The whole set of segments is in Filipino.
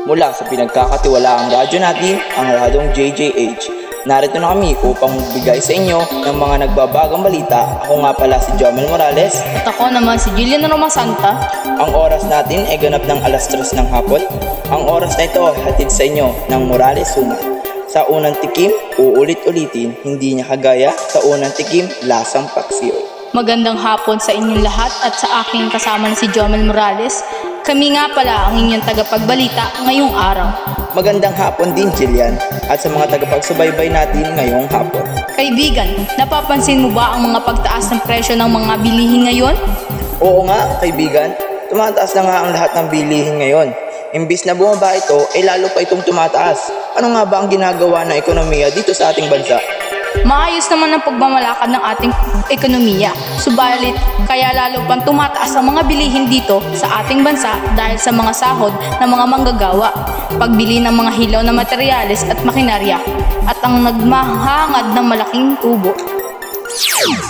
Mula sa pinagkakatiwalaang radyo natin, ang radyong JJH. Narito na kami upang magbigay sa inyo ng mga nagbabagang balita. Ako nga pala si Jomel Morales. At ako naman si Jillian Roma Santa. Ang oras natin ay ganap ng 3:00 ng hapon. Ang oras na ito hatid sa inyo ng Morales Sumat. Sa unang tikim, uulit-ulitin, hindi niya kagaya sa unang tikim, lasang paksiw. Magandang hapon sa inyong lahat at sa aking kasama na si Jomel Morales. Kami nga pala ang inyong tagapagbalita ngayong araw. Magandang hapon din, Jillian, at sa mga tagapagsubaybay natin ngayong hapon. Kaibigan, napapansin mo ba ang mga pagtaas ng presyo ng mga bilihin ngayon? Oo nga, kaibigan. Tumataas na nga ang lahat ng bilihin ngayon. Imbis na bumaba ito, ay lalo pa itong tumataas. Ano nga ba ang ginagawa ng ekonomiya dito sa ating bansa? Maayos naman ang pagmamalakad ng ating ekonomiya. Subalit, kaya lalo pang tumataas ang mga bilihin dito sa ating bansa dahil sa mga sahod ng mga manggagawa, pagbili ng mga hilaw na materyales at makinarya, at ang nagmahangad ng malaking tubo.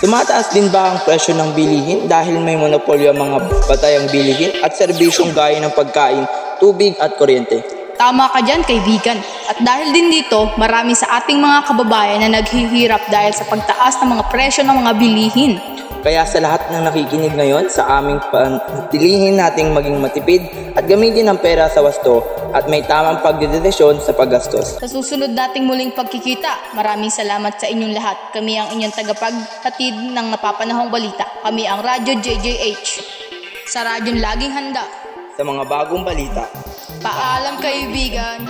Tumataas din ba ang presyo ng bilihin dahil may monopolyo ang mga batayang bilihin at serbisyong gaya ng pagkain, tubig at kuryente? Tama ka dyan, kaibigan. At dahil din dito, marami sa ating mga kababayan na naghihirap dahil sa pagtaas ng mga presyo ng mga bilihin. Kaya sa lahat ng nakikinig ngayon sa aming panatilihin nating maging matipid at gamitin ang pera sa wasto at may tamang pagdedesisyon sa paggastos. Sa susunod nating muling pagkikita, maraming salamat sa inyong lahat. Kami ang inyong tagapaghatid ng napapanahong balita. Kami ang Radyo JJH. Sa radyong laging handa. Sa mga bagong balita. Paalam, kaibigan.